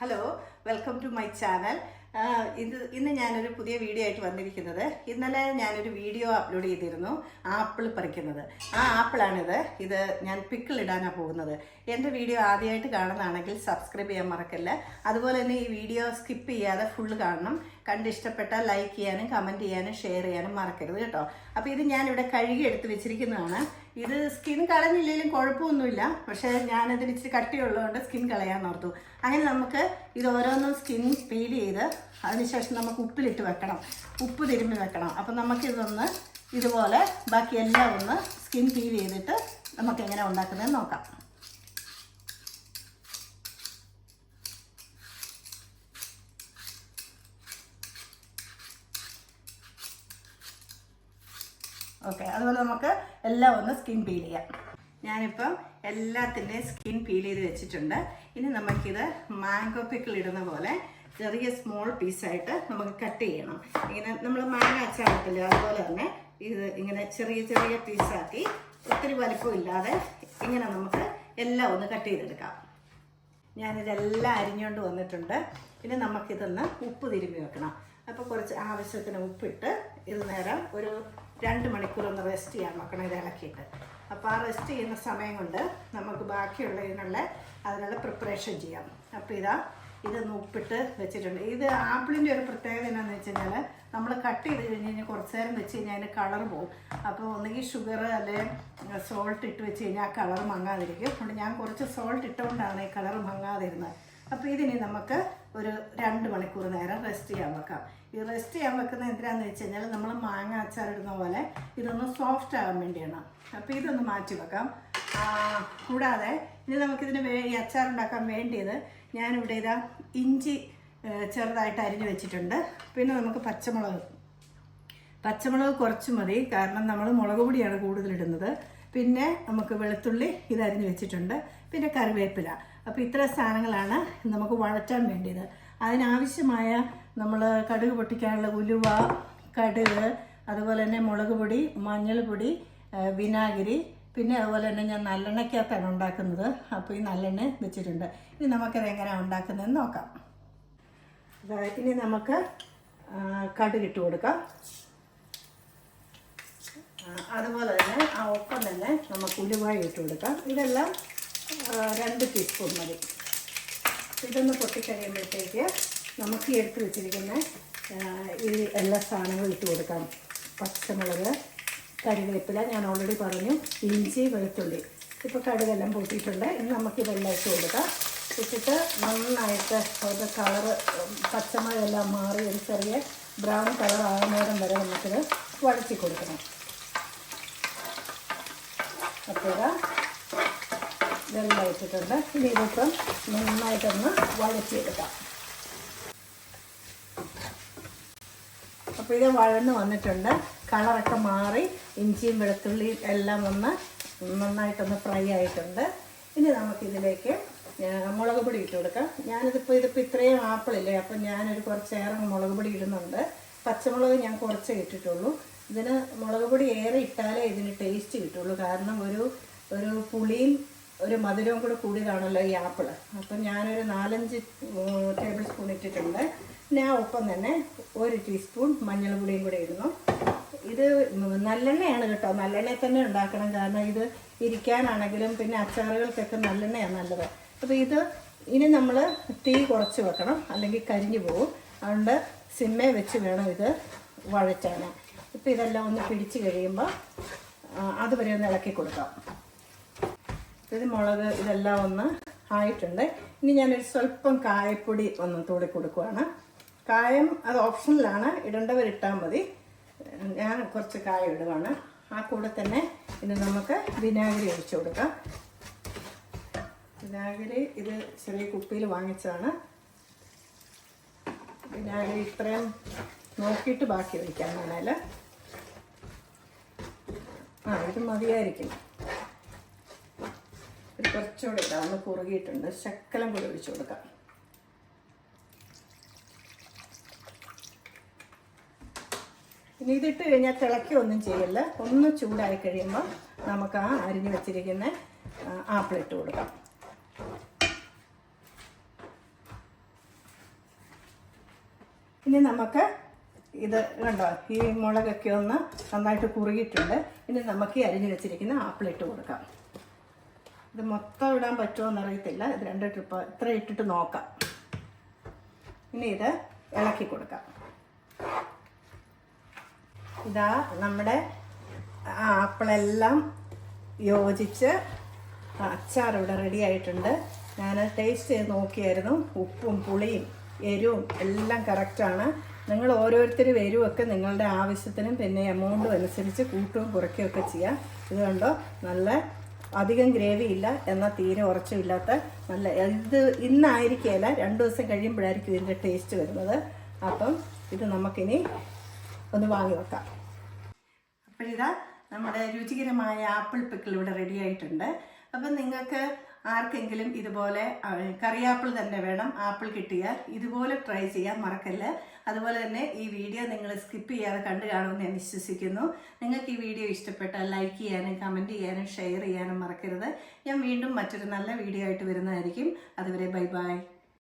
Hello, welcome to my channel. ഇന്ന് ഞാനൊരു പുതിയ വീഡിയോ ആയിട്ട് വന്നിരിക്കുന്നത്. ഇന്നലെ ഞാനൊരു വീഡിയോ അപ്ലോഡ് ചെയ്തിരുന്നു, ആപ്പിൾ പറിക്കുന്നത്. ആ ആപ്പിളാണിത്. ഇത് ഞാൻ പിക്കിൾ ഇടാനാണ് പോകുന്നത്. എൻ്റെ വീഡിയോ ആദ്യമായിട്ട് കാണുന്നതാണെങ്കിൽ സബ്സ്ക്രൈബ് ചെയ്യാൻ മറക്കല്ല. അതുപോലെ തന്നെ ഈ വീഡിയോ സ്കിപ്പ് ചെയ്യാതെ ഫുള്ള് കാണണം. കണ്ടിഷ്ടപ്പെട്ടാൽ ലൈക്ക് ചെയ്യാനും കമൻറ്റ് ചെയ്യാനും ഷെയർ ചെയ്യാനും മറക്കരുത് കേട്ടോ. അപ്പോൾ ഇത് ഞാനിവിടെ കഴുകി എടുത്ത് വെച്ചിരിക്കുന്നതാണ്. ഇത് സ്കിൻ കളഞ്ഞില്ലെങ്കിലും കുഴപ്പമൊന്നുമില്ല, പക്ഷേ ഞാനതിന് ഇച്ചിരി കട്ടിയുള്ളതുകൊണ്ട് സ്കിൻ കളയാൻ ഓർത്തു. അങ്ങനെ നമുക്ക് ഇത് ഓരോന്നും സ്കിൻ പീൽ ചെയ്ത് അതിനുശേഷം നമുക്ക് ഉപ്പിലിട്ട് വെക്കണം, ഉപ്പ് തിരുമ്മി വെക്കണം. അപ്പം നമുക്കിതൊന്ന് ഇതുപോലെ ബാക്കിയെല്ലാം ഒന്ന് സ്കിൻ പീൽ ചെയ്തിട്ട് നമുക്ക് എങ്ങനെ ഉണ്ടാക്കുന്നതെന്ന് നോക്കാം. ഓക്കെ, അതുപോലെ നമുക്ക് എല്ലാം ഒന്ന് സ്കിൻ പീൽ ചെയ്യാം. ഞാനിപ്പം എല്ലാത്തിൻ്റെയും സ്കിൻ പീൽ ചെയ്ത് വെച്ചിട്ടുണ്ട്. ഇനി നമുക്കിത് മാംഗോ പിക്കിൾ ഇടുന്ന പോലെ ചെറിയ സ്മോൾ പീസായിട്ട് നമുക്ക് കട്ട് ചെയ്യണം. ഇങ്ങനെ നമ്മൾ മാങ്ങ അച്ചാറിട്ടില്ല അതുപോലെ തന്നെ ഇത് ഇങ്ങനെ ചെറിയ ചെറിയ പീസാക്കി ഒത്തിരി വലിപ്പം ഇല്ലാതെ ഇങ്ങനെ നമുക്ക് എല്ലാം ഒന്ന് കട്ട് ചെയ്തെടുക്കാം. ഞാനിതെല്ലാം അരിഞ്ഞുകൊണ്ട് വന്നിട്ടുണ്ട്. ഇനി നമുക്കിതൊന്ന് ഉപ്പ് തിരുമ്മി വെക്കണം. അപ്പോൾ കുറച്ച് ആവശ്യത്തിന് ഉപ്പിട്ട് ഇത് നേരം ഒരു 2 മണിക്കൂർ ഒന്ന് റെസ്റ്റ് ചെയ്യാൻ വെക്കണം, ഇത് ഇളക്കിയിട്ട്. അപ്പോൾ ആ റെസ്റ്റ് ചെയ്യുന്ന സമയം കൊണ്ട് നമുക്ക് അതിനുള്ള പ്രിപ്പറേഷൻ ചെയ്യാം. അപ്പോൾ ഇതൊന്ന് ഉപ്പിട്ട് വെച്ചിട്ടുണ്ട്. ഇത് ആപ്പിളിൻ്റെ ഒരു പ്രത്യേകത എന്താണെന്ന് വെച്ച് കഴിഞ്ഞാൽ നമ്മൾ കട്ട് ചെയ്ത് കഴിഞ്ഞ് കുറച്ച് നേരം വെച്ച് കഴിഞ്ഞാൽ അതിന് കളർ പോകും. അപ്പോൾ ഒന്നുകിൽ ഷുഗർ അല്ലെങ്കിൽ സോൾട്ട് ഇട്ട് വെച്ച് കഴിഞ്ഞാൽ ആ കളർ മങ്ങാതിരിക്കും. അതുകൊണ്ട് ഞാൻ കുറച്ച് സോൾട്ട് ഇട്ടുകൊണ്ടാണ് ഈ കളർ മങ്ങാതിരുന്നത്. അപ്പോൾ ഇതിനി നമുക്ക് ഒരു 2 മണിക്കൂർ നേരം റെസ്റ്റ് ചെയ്യാൻ വെക്കാം. ഈ റെസ്റ്റ് ചെയ്യാൻ വെക്കുന്നത് എന്തിനാണെന്ന് വെച്ച് കഴിഞ്ഞാൽ നമ്മൾ മാങ്ങ അച്ചാറിടുന്ന പോലെ ഇതൊന്ന് സോഫ്റ്റ് ആകാൻ വേണ്ടിയാണ്. അപ്പോൾ ഇതൊന്ന് മാറ്റി വെക്കാം. കൂടാതെ ഇനി നമുക്കിതിന് ഈ അച്ചാറുണ്ടാക്കാൻ വേണ്ടിയത് ഞാനിവിടെ ഇഞ്ചി ചെറുതായിട്ട് അരിഞ്ഞ് വെച്ചിട്ടുണ്ട്. പിന്നെ നമുക്ക് പച്ചമുളക് കുറച്ച് മതി, കാരണം നമ്മൾ മുളക് പൊടിയാണ് കൂടുതലിടുന്നത്. പിന്നെ നമുക്ക് വെളുത്തുള്ളി ഇത് അരിഞ്ഞ് വെച്ചിട്ടുണ്ട്. പിന്നെ കറിവേപ്പില. അപ്പോൾ ഇത്ര സാധനങ്ങളാണ് നമുക്ക് വഴറ്റാൻ വേണ്ടിയത്. അതിനാവശ്യമായ നമ്മൾ കടുക് പൊട്ടിക്കാനുള്ള ഉലുവ, കടുക്, അതുപോലെ തന്നെ മുളക് പൊടി, മഞ്ഞൾപ്പൊടി, വിനാഗിരി, പിന്നെ അതുപോലെ തന്നെ ഞാൻ നല്ലെണ്ണയ്ക്കകത്താണ് ഉണ്ടാക്കുന്നത്. അപ്പോൾ ഈ നല്ലെണ്ണ വെച്ചിട്ടുണ്ട്. ഇനി നമുക്കത് എങ്ങനെയാണ് ഉണ്ടാക്കുന്നതെന്ന് നോക്കാം. ഇനി നമുക്ക് കടുക് ഇട്ട് കൊടുക്കാം. അതുപോലെ തന്നെ ഒപ്പം തന്നെ നമുക്ക് ഉലുവായി ഇട്ട് കൊടുക്കാം. ഇതെല്ലാം 2 ടീസ്പൂൺ മതി. ഇതൊന്ന് പൊട്ടിക്കഴിയുമ്പോഴത്തേക്ക് നമുക്ക് എടുത്ത് വെച്ചിരിക്കുന്ന ഈ എല്ലാ സാധനങ്ങളും ഇട്ട് കൊടുക്കാം. പച്ചമുളക്, കറിവേപ്പില, ഞാൻ ഓൾറെഡി പറഞ്ഞു, ഇഞ്ചി, വെളുത്തുള്ളി. ഇപ്പോൾ കടുകെല്ലാം പൊട്ടിയിട്ടുണ്ട്. ഇനി നമുക്കിതെല്ലാം ഇട്ട് കൊടുക്കാം. ഇട്ടിട്ട് നന്നായിട്ട് അതിൻ്റെ കളറ് പച്ചമുളകെല്ലാം മാറി ഒരു ചെറിയ ബ്രൗൺ കളർ ആകുന്നേരം വരെ നമുക്കിത് വഴറ്റി കൊടുക്കണം. അപ്പോൾ ഇതെല്ലാം ഇട്ടിട്ടുണ്ട്. ഇനി ഇതിപ്പം നന്നായിട്ടൊന്ന് വഴറ്റിയെടുക്കാം. അപ്പോൾ ഇത് വഴന്ന് വന്നിട്ടുണ്ട്. കളറൊക്കെ മാറി ഇഞ്ചിയും വെളുത്തുള്ളിയും എല്ലാം നന്നായിട്ടൊന്ന് ഫ്രൈ ആയിട്ടുണ്ട്. ഇനി നമുക്കിതിലേക്ക് മുളക് പൊടി ഇട്ട് കൊടുക്കാം. ഇതിപ്പോൾ ഇത്രയും ആപ്പിളില്ലേ, അപ്പം ഞാനൊരു കുറച്ചേറെ മുളക് പൊടി ഇടുന്നുണ്ട്. പച്ചമുളക് ഞാൻ കുറച്ചേ ഇട്ടിട്ടുള്ളൂ. ഇതിന് മുളക് പൊടി ഏറെ ഇട്ടാലേ ഇതിന് ടേസ്റ്റ് കിട്ടുള്ളൂ. കാരണം ഒരു പുളിയും ഒരു മധുരവും കൂടെ കൂടിയതാണല്ലോ ഈ ആപ്പിള്. അപ്പം ഞാനൊരു 4-5 ടേബിൾ സ്പൂൺ ഇട്ടിട്ടുണ്ട്. പിന്നെ ഒപ്പം തന്നെ 1 ടീസ്പൂൺ മഞ്ഞൾപ്പൊടിയും കൂടെ ഇടുന്നു. ഇത് നല്ലെണ്ണയാണ് കേട്ടോ, നല്ലെണ്ണയിൽ തന്നെ ഉണ്ടാക്കണം. കാരണം ഇത് ഇരിക്കാനാണെങ്കിലും പിന്നെ അച്ചാറുകൾക്കൊക്കെ നല്ലെണ്ണയാണ് നല്ലത്. അപ്പോൾ ഇനി നമ്മൾ തീ കുറച്ച് വെക്കണം, അല്ലെങ്കിൽ കരിഞ്ഞു പോകും. അതുകൊണ്ട് സിമ്മേ വെച്ച് വേണം ഇത് വഴറ്റാൻ. ഇപ്പോൾ ഇതെല്ലാം ഒന്ന് പിടിച്ച് കഴിയുമ്പോൾ അതുവരെ ഒന്ന് ഇളക്കി കൊടുക്കാം. ഇത് മുളക് ഇതെല്ലാം ഒന്ന് ആയിട്ടുണ്ട്. ഇനി ഞാനൊരു സ്വല്പം കായപ്പൊടി ഒന്ന് തൂടി കൊടുക്കുകയാണ്. കായം അത് ഓപ്ഷനിലാണ്, ഇടേണ്ടവരിട്ടാൽ മതി. ഞാൻ കുറച്ച് കായം ഇടുവാണ്. ആ കൂടെ തന്നെ ഇനി നമുക്ക് വിനാഗിരി ഒഴിച്ചു കൊടുക്കാം. വിനാഗിരി ഇത് ചെറിയ കുപ്പിയിൽ വാങ്ങിച്ചതാണ്. വിനാഗിരി ഇത്രയും നോക്കിയിട്ട് ബാക്കി ഒഴിക്കാൻ വേണേൽ. ഇത് മതിയായിരിക്കും. ഒരു കുറച്ചുകൂടെ ഇടാം, ഒന്ന് കുറുകിയിട്ടുണ്ട്. ശക്കലം കൂടി ഒഴിച്ചു കൊടുക്കാം. ഇനി ഇതിട്ട് കഴിഞ്ഞാൽ തിളയ്ക്കൊന്നും ചെയ്യില്ല. ഒന്ന് ചൂടായി കഴിയുമ്പോൾ നമുക്ക് അരിഞ്ഞു വെച്ചിരിക്കുന്ന ആപ്പിൾ ഇട്ട് കൊടുക്കാം. ഇനി നമുക്ക് ഇത് കണ്ടോ, ഈ മുളകൊക്കെ ഒന്ന് നന്നായിട്ട് കുറുകിയിട്ടുണ്ട്. ഇനി നമുക്ക് ഈ അരിഞ്ഞു വെച്ചിരിക്കുന്ന ആപ്പിൾ ഇട്ട് കൊടുക്കാം. ഇത് മൊത്തം ഇടാൻ പറ്റുമോ എന്നറിയത്തില്ല, ഇത് 2 ട്രിപ്പ് ഇത്ര ഇട്ടിട്ട് നോക്കാം. ഇനി ഇത് ഇളക്കി കൊടുക്കാം. ഇതാ നമ്മുടെ ആപ്പിളെല്ലാം യോജിച്ച് അച്ചാർ ഇവിടെ റെഡി ആയിട്ടുണ്ട്. ഞാൻ ടേസ്റ്റ് ചെയ്ത് നോക്കിയായിരുന്നു. ഉപ്പും പുളിയും എരിവും എല്ലാം കറക്റ്റാണ്. നിങ്ങൾ ഓരോരുത്തരും എരിവൊക്കെ നിങ്ങളുടെ ആവശ്യത്തിനും പിന്നെ എമൗണ്ടും അനുസരിച്ച് കൂട്ടുകയും കുറയ്ക്കുകയൊക്കെ ചെയ്യാം. ഇത് കണ്ടോ, നല്ല അധികം ഗ്രേവി ഇല്ല, എന്നാൽ തീരെ ഉറച്ചുമില്ലാത്ത നല്ല, ഇത് ഇന്നായിരിക്കുകയില്ല, 2 ദിവസം കഴിയുമ്പോഴായിരിക്കും ഇതിൻ്റെ ടേസ്റ്റ് വരുന്നത്. അപ്പം ഇത് നമുക്കിനി ഒന്ന് വാങ്ങി വെക്കാം. അപ്പോഴിതാ നമ്മുടെ രുചികരമായ ആപ്പിൾ പിക്കിൾ ഇവിടെ റെഡി ആയിട്ടുണ്ട്. അപ്പം നിങ്ങൾക്ക് ആർക്കെങ്കിലും ഇതുപോലെ കറിയാപ്പിൾ തന്നെ വേണം, ആപ്പിൾ കിട്ടിയാൽ ഇതുപോലെ ട്രൈ ചെയ്യാൻ മറക്കല്ല. അതുപോലെ തന്നെ ഈ വീഡിയോ നിങ്ങൾ സ്കിപ്പ് ചെയ്യാതെ കണ്ടു കാണുമെന്ന് ഞാൻ വിശ്വസിക്കുന്നു. നിങ്ങൾക്ക് ഈ വീഡിയോ ഇഷ്ടപ്പെട്ടാൽ ലൈക്ക് ചെയ്യാനും കമൻറ്റ് ചെയ്യാനും ഷെയർ ചെയ്യാനും മറക്കരുത്. ഞാൻ വീണ്ടും മറ്റൊരു നല്ല വീഡിയോ ആയിട്ട് വരുന്നതായിരിക്കും. അതുവരെ ബൈ ബൈ.